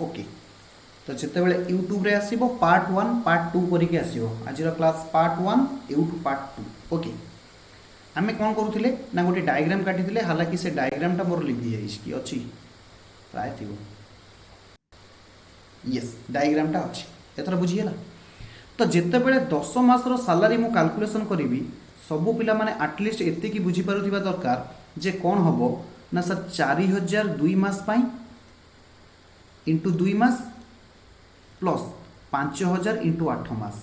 Okay तो जितेबाला YouTube रे आसीबो part 1 part 2 करके आसीबो आज class part 1 YouTube part 2 okay आमे कौन करूथिले ना गोटे डायग्राम काटिथिले हालांकि से डायग्रामटा मोर लिखि जाइछ कि अछि प्राय थिबो यस डायग्रामटा अछि एथरा बुझियला तो जितेबाला 10 मासर सैलरी मु कैलकुलेशन करी सबू पिला माने एटलिस्ट एति की बुझी पारुथिबा दरकार जे कौन हबो ना सर 4000 2 मास पाई इंटू 2 मास प्लस 5000 इंटू 8 मास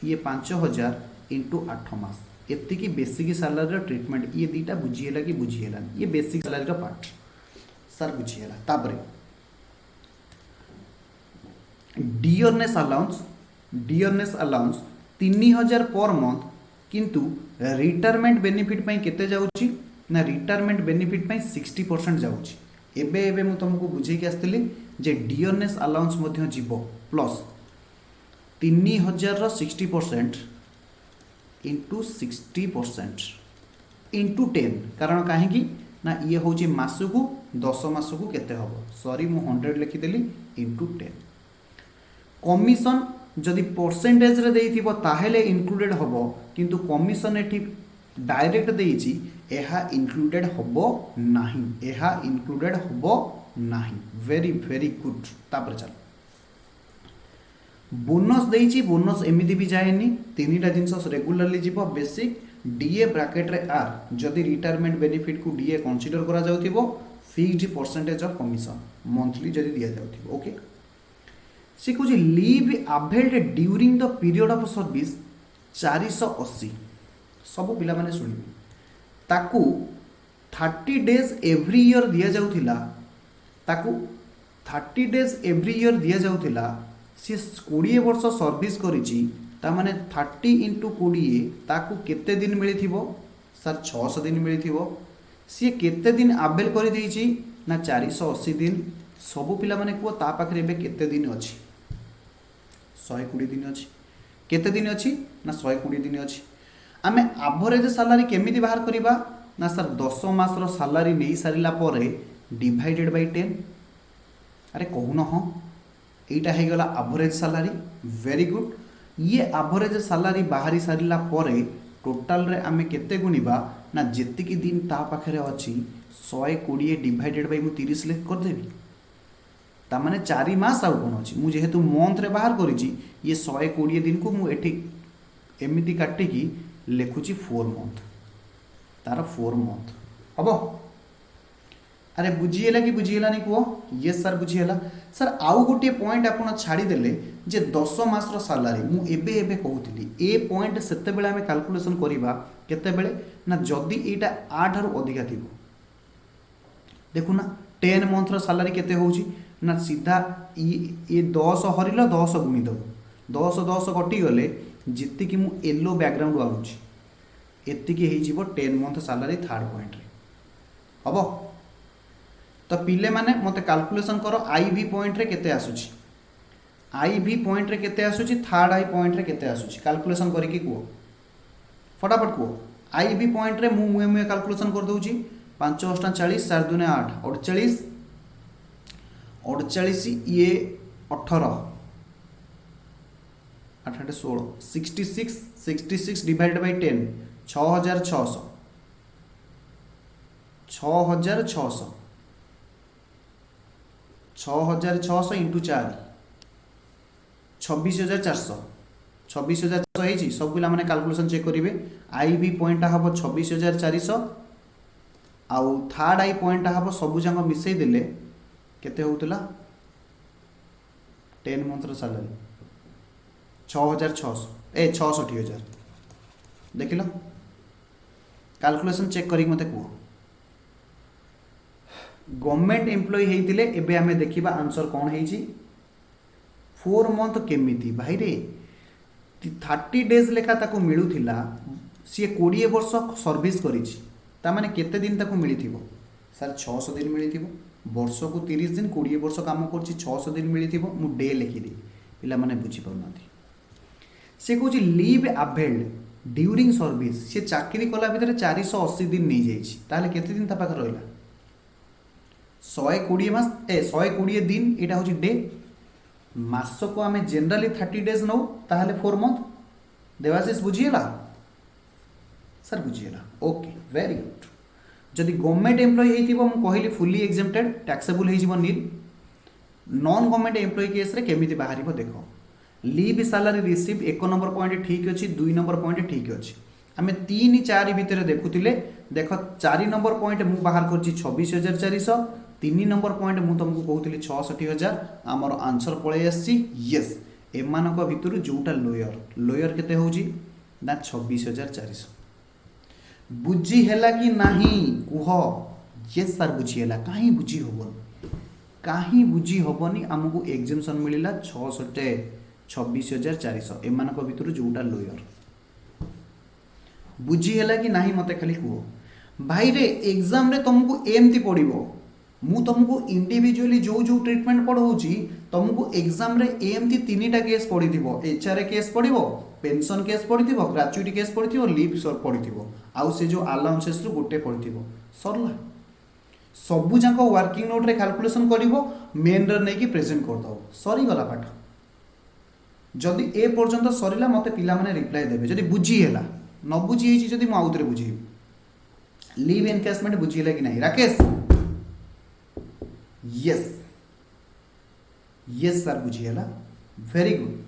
ये 5000 इंटू 8 मास एति की बेसिक सैलरी ट्रीटमेंट ये दीटा बुझीला कि बुझीला ये बेसिक सैलरी पार्ट सर बुझीला तापरे डियरनेस अलाउंस 3000 पर मंथ किंतु रिटायरमेंट बेनिफिट पई केते जाउची ना रिटायरमेंट बेनिफिट पई 60% जाउची एबे एबे मु तुमको बुझे के आस्तली जे डियरनेस अलाउंस मध्य जीवो प्लस 3000 रो 60% इंटू 60% इंटू 10 कारण कहीं ना ये हूँ मासकू 10 मासकू केते हबो सॉरी मु 100 लिखिदेली इंटू 10 कमिशन जदि परसेंटेज रे देइथिबो ताहेले इंक्लूडेड हबो किंतु कमिशन एठी डायरेक्ट देइची एहा इंक्लूडेड हबो नाही एहा इंक्लूडेड हबो नाही वेरी वेरी गुड तापर चल बोनस देइची बोनस एमिति भी जाएनी तीनटा जिंस रेगुलरली जीवो बेसिक डीए ब्रैकेट रे आर जदि रिटायरमेंट बेनिफिट को डीए कंसीडर करा जाउथिबो fixed percentage of commission monthly जदि दिया जाउथिबो ओके सी कुछ leave availed during the period of service 480 सब पिला माने सुनिबे ताकू 30 डेज एवरी ईयर दिया जाउथिला ताकू 30 डेज एवरी ईयर दिया जाउथिला सी 20 वर्ष सर्विस करिची ता माने 30 इंटू 20 ताकू केते दिन मिली थिबो सर 600 दिन मिली थिबो सी केते दिन अवेल करि देइची ना 480 दिन सब पिला माने को ता पाखरे बे केते दिन अछि 120 दिन अछि केते दिन अछि ना 120 दिन अछि आमे एवरेज सैलरी केमिति बाहर करिबा ना सर 10 मास रो सैलरी नै सारिला परे डिवाइडेड बाय 10 अरे कहून हाँ एटा हे गला एवरेज सैलरी वेरी गुड ये एवरेज सैलरी बाहरी सारिला परे टोटल रे आमे केते गुनिबा ना जेतिकी दिन ता पाखरे अछि 120 डिवाइडेड बाय मु 30 लिख कर देबी ता माने 4 मास आउ कोन अछि मु जेहेतु मंथ रे बाहर करिछि ये 120 दिन को मु एठी एमिति काटि की लेखुची 4 मंथ तार 4 मंथ हबो अरे बुझीला कि बुझीला नहीं कह ये सर बुझीला सर आउ गोटे पॉइंट आपण छाड़ी देले जे 10 मास रो सैलरी मु एबे एबे कहूतिली ए पॉइंट सेते बेले हमें कैलकुलेशन करिबा केते बेले ना जदी एटा 8 रो अधिका थिबो देखु ना 10 मंथ रो सैलरी केते होउची ना सीधा ये 10 हरिलो 10 गुणी दबो 10 10 कटि गले जित्ति कि मु येलो बैकग्राउंड आउची एत्ति कि हेइ जीवो 10 मंथ सैलरी थर्ड पॉइंट रे हबो तो पिले माने मते कैलकुलेशन करो आईवी पॉइंट रे केते आसुची आईवी पॉइंट रे केते आसुची थर्ड आई पॉइंट रे केते आसुची कैलकुलेशन करी की को फटाफट को आईवी पॉइंट रे मु मुए कैलकुलेशन कर दउची 5 8 40 4 2 8 48 48 ये 18 8 8 16 66 डिवाइडेड बाय 10 6600 6600 6600 इंटू 4 26400 26400 सब पिला माने कैलकुलेशन चेक करिवे आईवी पॉइंट हबो 26400 आउ थर्ड आई पॉइंट हबो सबु जंग मिसई देले केते होउतला 10 मंथ रो सैलरी 6600 ए 66000 देखिलो कैलकुलेशन चेक करी मते को गवर्नमेंट एम्प्लॉय हेइतिले एबे हमें देखिबा आंसर कोन हेइची 4 मंथ केमिति भाई रे 30 डेज लेखा ताको मिलुथिला सी 20 वर्ष सर्विस करिछि ता माने केते दिन ताको मिलिथिबो सर 600 दिन मिलिथिबो वर्ष को 30 दिन 20 वर्ष काम करछि 600 दिन मिलिथिबो मु डे लिखि दे पिला माने बुझी पड़नाथि से कहछि लीव अवेल्ड ड्यूरिंग सर्विस से चाकरी कला भितर 480 दिन नहीं जाइछि ताले केते दिन ता पाख रहला 120 मास 120 दिन एटा होछि डे मास को आम जेनराली 30 डेज नौ ताहले 4 मंथ देवाशीष बुझीगला सर बुझीगला ओके वेरी गुड जदि गवर्नमेंट एम्प्लॉय होइतिबो मु कहली फुली एग्जेम्प्टेड टैक्सेबल होइजिबो नील नॉन गवर्नमेंट एम्प्लॉय केस रे केमिति बाहरिबो देखो leave salary receive 1 number point ठीक अछि 2 नंबर पॉइंट ठीक अछि आमे 3 4 भितर देखुतिले देखो 4 नंबर पॉइंट मु बाहर करछि 26400 3 नंबर पॉइंट मु तुमको कहूली 66000 आमर आंसर पळे आसी यस एमानक भितर जोटा लोयर लोयर केते होउची ना 26400 बुझी हैला कि नाही कुह यस सर बुझी हैला काहे बुझी होबन काहे बुझी होबनी हमको एग्जामिशन मिलिला 26400 एमानक भितर जोटा लोयर बुझी हैला कि नाही मते खाली कुह भाई रे एग्जाम रे तुमको एमती पड़िबो मु तुमको इंडिविजुअली जो जो ट्रीटमेंट पढ़ाऊँगी तुमको एग्जाम रे एमती 3टा केस पड़िथिबो एचआरए केस पड़िबो पेंशन केस पड़िथिबो ग्रेच्युटी केस पड़िथिबो लीव पड़िथिबो आउ से जो अलाउंसेस रु गोटे पड़िथिबो सरला सबु जाक वर्किंग नोट रे कैलकुलेशन करिवो मेन रे नै कि प्रेजेंट कर दो सरी गला पाठ जदि ए पर्यंत सरीला मते पिला माने रिप्लाई देबे जदि बुझी हैला न बुझी हिची जदि मु आउतरे बुझी लीव एनकैशमेंट बुझी हैला कि नहीं राकेश यस यस सर बुझीगला very good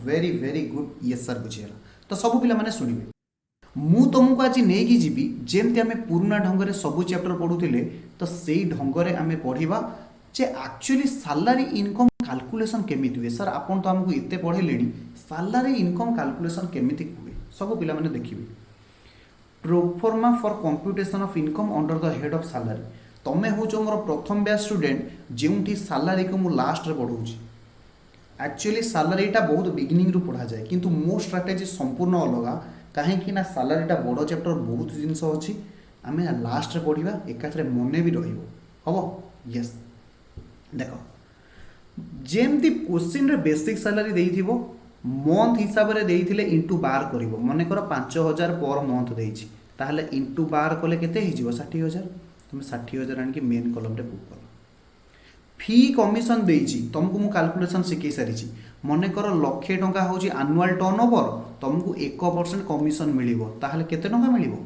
very very good yes sir बुझीगला तो सब पिला माने सुनिबे मु तुमको आज नहीं कि जीवी जेमती आमे पुराना ढंग से सब चैप्टर पढ़ुथिले तो सेई ढंग रे आमे पढ़िबा जे एक्चुअली सैलरी इनकम कैलकुलेशन केमिति हुए सर आपन तो हमको एते पढ़ेलेनी सैलरी इनकम कैलकुलेशन केमिति हुए सब पिला माने देखिबे proforma for computation of income under the head of salary तमें हूँ मोर प्रथम बैच स्टूडेंट जो सैलरी को मु लास्ट रे पढ़ाऊँगी एक्चुअली सैलरीटा बहुत बिगिनिंग रु पढ़ा जाए किंतु मो स्ट्राटेजी संपूर्ण अलग कहीं ना सैलरीटा बड़ चैप्टर बहुत जिनस अच्छी आम लास्ट रे पढ़ा एकाथरे मन भी रहा यस देख जेमती क्वेश्चन रे बेसिक सैलरी देइथिबो मंथ हिसाब रे देइथिले इंटू बार करिवो मने कर 5000 पर मंथ देइछि ताहले इंटू बार कले केते हिजिवो 60000 तुम 60000 आनिक मेन कलम रे बुक कर फी कमिशन देइछि तुमको मु कैलकुलेशन सिखै सारिछि मने कर लक्षे टंका होछि एनुअल टर्नओवर तुमको 1% कमिशन मिलिवो ताहले केते टंका मिलिवो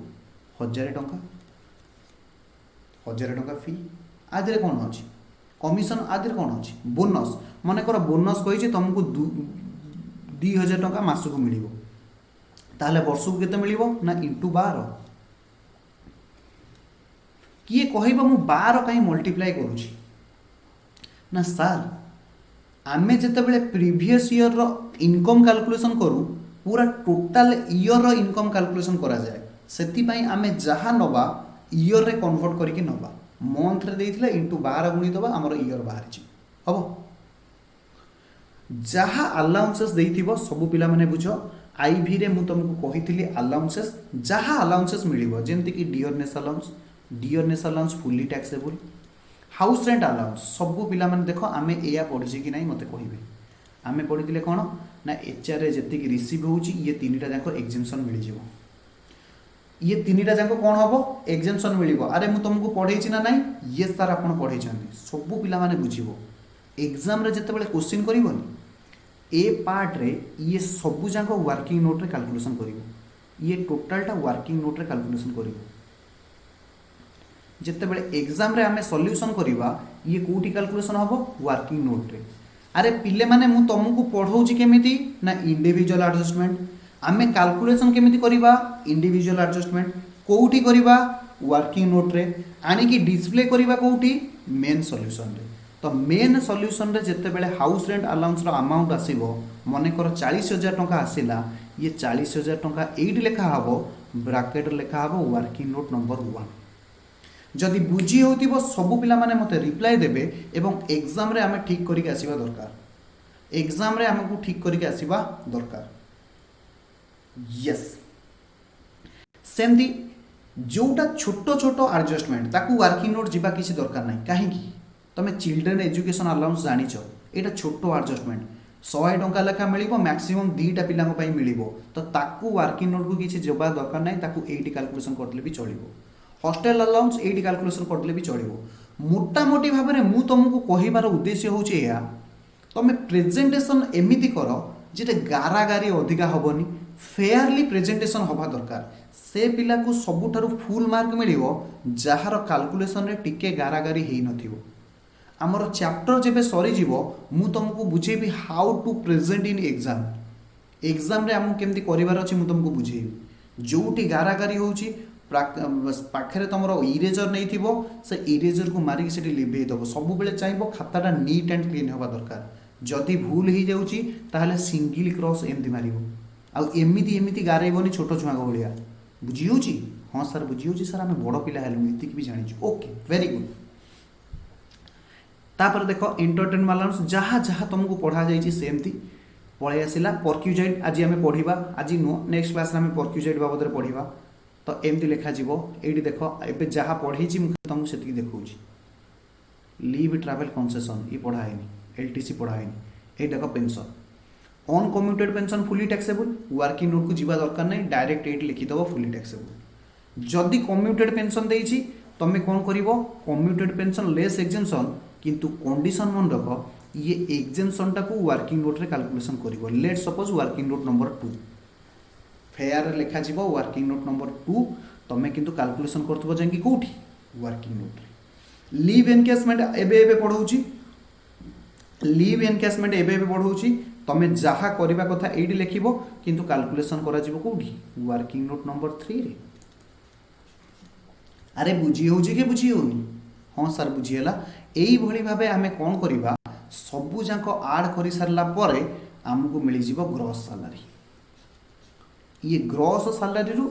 1000 टंका 1000 टंका फी आदिरे कोन अछि कमिशन आदिरे कोन अछि बोनस मने कर बोनस कहिछि तुमको 2000 टंका मासको मिलिवो ताहले वर्षको केते मिलिवो ना इंटू 12 किए कहबा मु 12 कहीं मल्टीप्लाई करूची ना सर आमे जते बेले प्रीवियस ईयर रो इनकम कैलकुलेशन करू पूरा टोटल ईयर रो इनकम कैलकुलेशन करा जाए सेति पई आमे जहा नबा ईयर रे कन्वर्ट करिके नबा मंथ रे देइथिले इंटू 12 गुणी दबा हमर ईयर बाहरची हबो जहा अलाउंसेस देइथिबो सब पिला माने बुझो आईवी रे मु तुमको कहिथिली अलाउंसेस जहा अलाउंसेस मिलिबो जेंति कि dearness allowance fully taxable house rent allowance सब पिला माने देखो आमे एया पढिछि कि नाही मते कहिबे आमे पढिथिले कोन ना एचआर रे जति कि रिसीव होउची ये तीनटा जाको एग्जेम्पशन मिलि जिवो ये तीनटा जाको कोन हबो एग्जेम्पशन मिलिबो अरे मु तुमको पढैछि ना नाही ये सर आपण पढैछन्ती सब पिला माने बुझिबो एग्जाम रे जते बेले क्वेश्चन करिवोनी ए पार्ट रे ये सब जाको वर्किंग नोट रे कैलकुलेशन करिवो ये टोटलटा वर्किंग नोट रे कैलकुलेशन करिवो जिते बेले एग्जाम रे आमे सॉल्यूशन करिवा ये कोठी कैलकुलेशन हबो वर्किंग नोट रे अरे पिले माने मु तुमको पढौची केमिति ना इंडिविजुअल एडजस्टमेंट आमे कैलकुलेशन केमिति करिवा इंडिविजुअल एडजस्टमेंट कोठी करिवा वर्किंग नोट रे आनी कि डिस्प्ले करिवा कोठी मेन सॉल्यूशन रे तो मेन सॉल्यूशन रे जिते बेले हाउस रेंट अलाउंस रो अमाउंट आसीबो मने कर 40000 टंका आसीला ये 40000 टंका एइट लेखा हबो ब्रैकेट लेखा हबो वर्किंग नोट नंबर 1 जदि बुझी होतिबो सब पिला माने मते रिप्लाई देबे एवं एग्जाम रे आमे ठीक करिके आसीबा दरकार एग्जाम रे हमकु ठीक करिके आसीबा दरकार यस सेमती जोटा छोटो छोटो एडजस्टमेंट ताकू वर्किंग नोट जिबा किसी दरकार नाही काहे कि तमे चिल्ड्रन एजुकेशन अलाउंस जानिचो एटा छोटो एडजस्टमेंट 100 टंका लेखा मिलिबो मैक्सिमम 2टा पिलांग पई मिलिबो तो ताकू वर्किंग नोट को किसी जबा दरकार नाही ताकू 8 कैलकुलेशन करले भी चलिबो हॉस्टेल अलाउंस 8 कैलकुलेशन करले भी चलिबो मोटा मोटी भाबरे मु तुमको कहिबार उद्देश्य होचे या तुम प्रेजेंटेशन एमिति कर जे गारागारी अधिका हेनी फेयरली प्रेजेंटेशन हवा दरकार से पिला को सबुठारु फुल मार्क मिलिबो जार कैलकुलेशन रे टिके गारागारी हेई नथिबो आमर चैप्टर जेबे सरी जीवो मु तुमको बुझेबी how to present in exam exam रे हमको केमती करिवार अछि मु तुमको बुझेबी जोटी गारागारी होउची पाखे तुम इरेजर नहीं थो से इरेजर को मारिक से लिभे दब सब बेले चाहिए खाताटा नीट एंड क्लीन हवा दरकार जदि भूल हो जाऊँगी ताहले सिंगल क्रॉस एमती मार आमती एमती गारेबनी छोट छुआ भाया बुझी हाँ सर बुझी सर आम बड़ पिला हेलु ये भी जानी ओके वेरी गुड तापर देख एंटरटेन बालांस जहाँ जहाँ तुमको पढ़ा जाइए सेमती पलि आसला परक्यूजाइड आज आम पढ़ा आज नुह नेक्स्ट क्लास आम परक्यूजाइड बाबद पढ़ा तो एमती लिखा ये देख ए जहाँ पढ़े तुमको से देखा लीव ट्रावेल कंसेसन ये पढ़ाएनि एलटीसी पढ़ाएनि ये देख pension uncommuted pension fully taxable working note को जीवा दरकार नहीं डायरेक्ट एट लिखिदेव फुली टैक्सेबल जदि कम्यूटेड पेंशन देती तुम कौन कर कम्यूटेड पेंशन लेस एग्जेम्पशन किंतु कंडीशन मन रख ये एग्जेम्पशन टाक वर्किंग नोट रे कैलकुलेशन कर let suppose working note number 2 fair लिखा जीव वर्किंग नोट नंबर 2 तुम किंतु कैलकुलेशन करथबो जांकी कोठी वर्किंग नोट रे लीव एनकेसमेंट एबे एबे पढौची लीव एनकेसमेंट एबे एबे पढौची तुम जहाँ करबा कथा एडी लिखिबो किंतु कैलकुलेशन करा जीवो कोठी वर्किंग नोट नंबर 3 रे अरे बुझी होउची के बुझी होनी हाँ सर बुझीगला यही भाव आम कौन करवा सबू जाक आड कर सारा पर आमको मिल जाव ग्रॉस सैलरी ये ग्रॉस सैलरी रु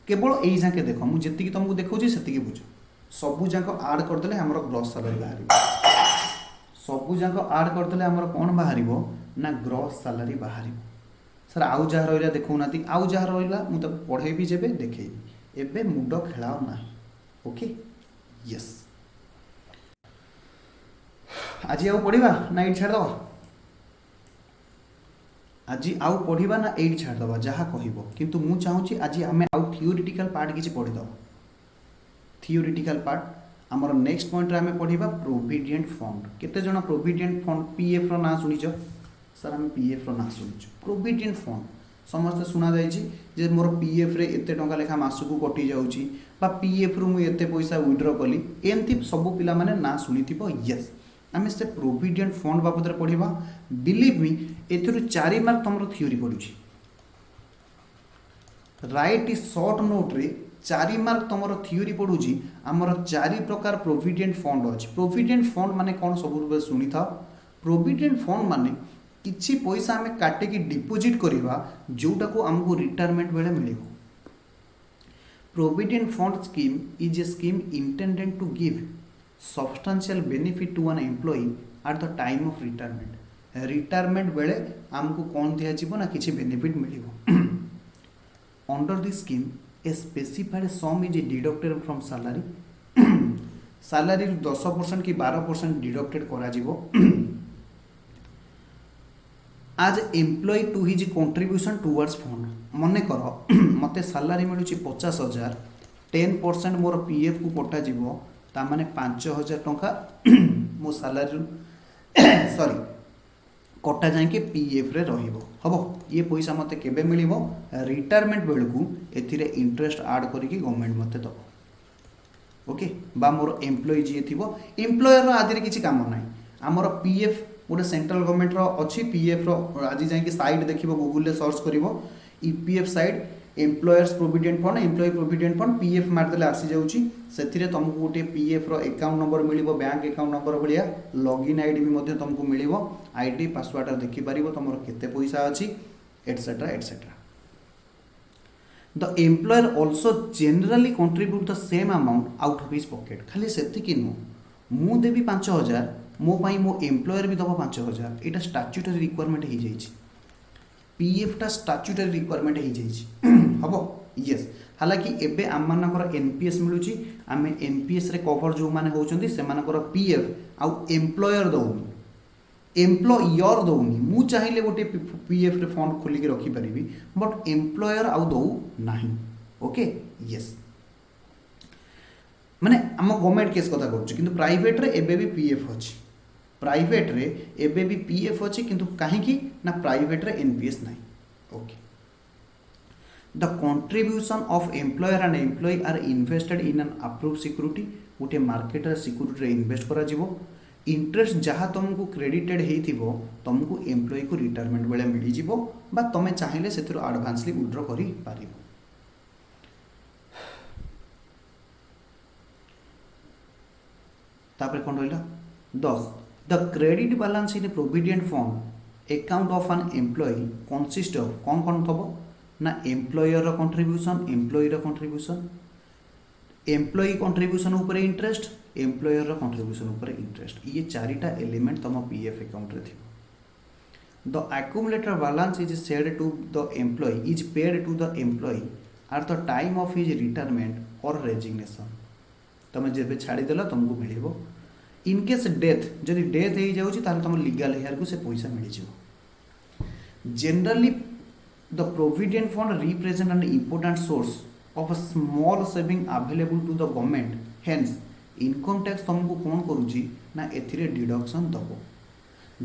केवल यही जाके देख मुझे तुमको देखा से बुझ सबू जाक आड करदे आम ग्रॉस सैलरी बाहर सबू जाक आड करदे आम कौन बाहर ना ग्रॉस सैलरी बाहर सर आउ जहाँ रहा देखना आउ जहाँ रहा मुझे पढ़ेबी जब देखेबी एबे मुंड खेलाओ ना ओके यस आज आउ पढ़ा ना ये छाड़द आज आउ पढ़ा ना ये छाड़द जहाँ कह किंतु मु चाहूँगी आज आम आउ थियोरिटिकल पार्ट किसी पढ़ीद थियोरिटिकल पार्ट आमर नेक्स्ट पॉइंट आम पढ़ा प्रोविडेंट फंड केते जन प्रोविडेंट फंड पीएफ रो ना शुणिच सर आम पीएफ रो ना शुणिच प्रोविडेंट फंड समस्ते शुणा जाइए मोर पीएफ रे एते टंका लेखा मासकू कटि जाउची बा पीएफ रु मु एते पैसा विड्रॉ कली एमती सब पिला माने ना शुणिथिबो यस आम से प्रोविडेंट फंड बाबद पढ़ा बिलीव मी एथुरु 4 मार्क तुम थियोरी पड़ुछि राइट शॉर्ट नोट रे 4 मार्क तुम थियोरी पड़ुछि आमर 4 प्रकार प्रोविडेंट फंड अछि प्रोविडेंट फंड माने कौन सब शुणी था प्रोविडेंट फंड माने किछि पैसा आम काटिकी डिपोजिट करवा जोटा को आमको रिटायरमेंट बेले मिलिबो provident fund scheme is a scheme intended to give substantial benefit to an employee at the time of retirement बेले आमको कौन दिया जीवो ना किसी बेनिफिट मिलिबो under this scheme a specified sum is deducted from salary salary 10% कि 12% deducted करा जीवो आज employ to his contribution towards fund मन कर मते सैलरी मिलुची 50,000 10% मोर पीएफ को कटा जीवो तामाने 5,000 टंका मो सैलरी सॉरी कटा जाए पीएफ रे रहिबो हबो ये पैसा मते केबे मिलिबो रिटायरमेंट बेलकू एथिरे इंटरेस्ट ऐड करिकि गवर्नमेंट मते दबो ओके बा मोर एम्प्लॉय जी थिबो एम्प्लॉयर आदि रे किछि काम नै हमर पीएफ गोटे सेंट्रल गवर्नमेंट रो अछि पीएफ रो आज जाए साइट देखिबो गूगल रे सर्च करिवो EPF site employers provident fund employ provident fund PF मारदेले आसी जाउची सेथिरे तुमको गोटे पीएफ रो अकाउंट नंबर मिलिबो बैंक अकाउंट नंबर भलिया लॉगिन आईडी भी मध्ये तुमको मिलिबो आईडी पासवर्ड देखि पारिबो तुमरो केते पैसा अछि etcetera etcetera the employer also generally contribute the same amount out of his pocket खाली सेति कि नु मु देबी 5,000 मो पाई मो एम्प्लॉयर भी दबो 5,000 एटा स्टैट्यूटरी रिक्वायरमेंट हो जाइछि पीएफ टा स्टैट्यूटरी रिक्वायरमेंट हो जाइछि हबो यस हालांकि एबे आम मानकर एनपीएस मिलुची आम एनपीएस रे कवर जो माने होउचंदी से मानकर पीएफ आउ एम्प्लॉयर दउनी एम्प्लॉयर दउनी मु चाहिले गोटे पीएफ रे फंड खोली के रखी परिबी बट एम्प्लॉयर आउ दउ नाही ओके यस माने आम गवर्नमेंट केस कथा करछु किंतु प्राइवेट रे एबे भी पीएफ अछि प्राइवेट रे एबे भी पीएफ अच्छी किंतु कहीं ना प्राइवेट रे एनपीएस नहीं। Okay the contribution of employer and employee are invested in an approved security गोटे मार्केट सिक्यूरिटी इन्वेस्ट करा जिवो इंटरेस्ट जहाँ तुमको क्रेडिटेड होइथिबो तुमको एम्प्लॉई को रिटायरमेंट बेले मिल जिवो बा तमे चाहिले सेतिर एडवांसली विथड्रॉ करि पारिबो। तापर कोन रहला 10 the credit balance in provident fund account of an employee consist of कौन कौन थबो ना employer contribution employer contribution employee contribution ऊपर इंटरेस्ट एम्प्लॉयर कंट्रीब्यूशन ऊपर इंटरेस्ट ये चारिटा एलिमेंट तुम पीएफ अकाउंट रे थिबो। The accumulated balance is said to the employee is paid to the employee at the time of his retirement और resignation तुम जेबे छाड़ी देला तुमको मिलिबो इन केस डेथ जदि डेथ हो जाउची ताले तुम लीगल हेयर को से पैसा मिल जिवो। Generally the provident fund represent an important source of a small saving available to the government hence income tax तुमको कौन करुची ना एथिरे डिडक्शन दबो।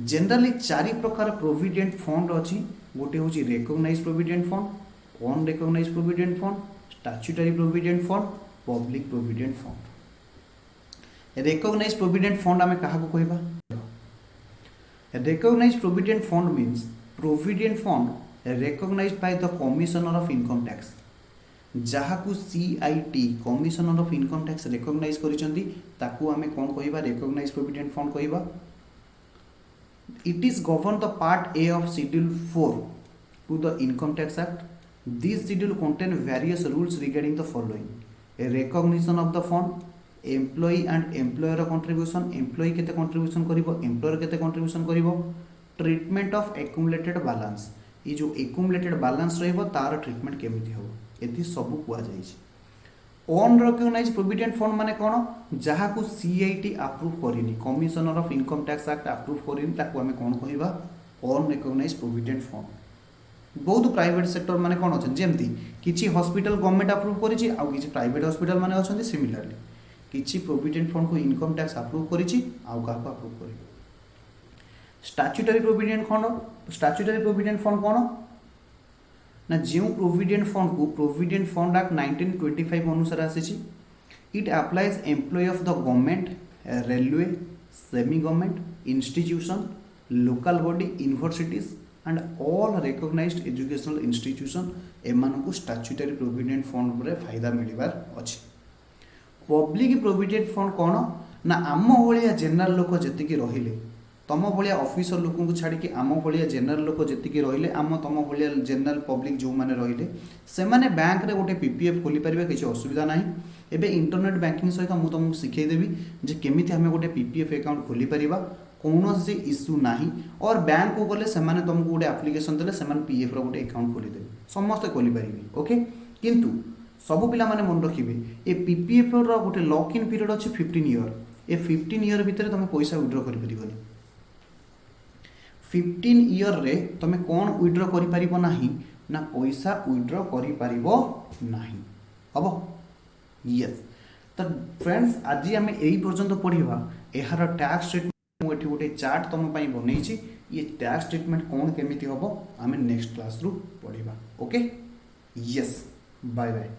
जनरली चारि प्रकार प्रोविडेंट फंड अच्छी गोटे हूँ recognise provident fund unrecognise provident fund statutory provident fund public provident fund. Recognise provident fund आम क्या कहवा recognise provident fund means provident fund recognised by the commissioner of income tax जहाँ को CIT commissioner of income tax recognise करिसेंती ताकू आमे कोन कहबा रिकग्नाइज प्रोविडेंट फंड कहबा। It is govern the part A of schedule 4 to the income tax act this schedule contain various rules regarding the following a recognition of the fund employee and employer contribution employee केते contribution करिवो employer केते contribution करिवो treatment of accumulated balance ये जो accumulated balance रहइबो तार treatment केमिति हो एति सब कुआ जाइछि। अनरिकग्नाइज प्रोविडेंट फंड माने कोन जहाँ को सीआईटी अप्रूव करिनी commissioner of income tax act approve करिनी ताकू आमे कोन कहबा अनरिकग्नाइज प्रोविडेंट फंड। बहुत प्राइवेट सेक्टर माने कोन अछन जेमति किछि हॉस्पिटल गवर्नमेंट अप्रूव करिछि आ किछि प्राइवेट हॉस्पिटल माने अछन सिमिलरली किछि प्रोविडेंट फंड को इनकम टैक्स अप्रूव करिछि आ का अप्रूव करि। Statutory provident fund statutory provident fund कोन ना जो प्रोविडेंट फंड को प्रोविडेंट फंड एक्ट 1925 अनुसार आसी it applies employ of the government railway semi government institution local body universities and all recognised educational institution एमानकु स्टैट्यूटरी प्रोविडेंट फंड रे फायदा मिलबार अछि। पब्लिक प्रोविडेंट फंड कौन ना आम भाया जेनराल लोक जी रहिले तुम भाया ऑफिसर लोक को छाड़ी आम भाया जेनराल लोक जी रहिले आम तुम भाया जेनराल पब्लिक जो मैंने रहिले से माने बैंक रे गोटे पीपीएफ खोली पारे किसी असुविधा ना। एबे इंटरनेट बैंकिंग सहित मुझे तुमको शिखेदेवी जे केमिति आम गोटे पीपीएफ अकाउंट खोली पारिबा कौन से इश्यू ना और बैंक को गले से तुमको गोटे एप्लिकेशन देले से पीएफ रो गोटे अकाउंट खोलीदेवे समस्ते खोली पारे। ओके किंतु सब पिला माने मन रखिबे ए पीपीएफ रो गोटे लॉक इन पीरियड अछि 15 ईयर ए 15 ईयर भितर तुम पैसा विड्रॉ करि परिबनी 15 ईयर रे तुम कौन विड्रॉ करि परिबो नाही ना पैसा विड्रॉ करि परिबो नाही हबो। यस तो फ्रेंड्स आज आम यही पर्यंत पढ़ा यार टैक्स ट्रीटमेंट मुझे गोटे चार्ट तुम बनई ये टैक्स ट्रीटमेंट कौन केमिति हम आम नेक्स्ट क्लास रु पढ़ा। Okay yes bye bye.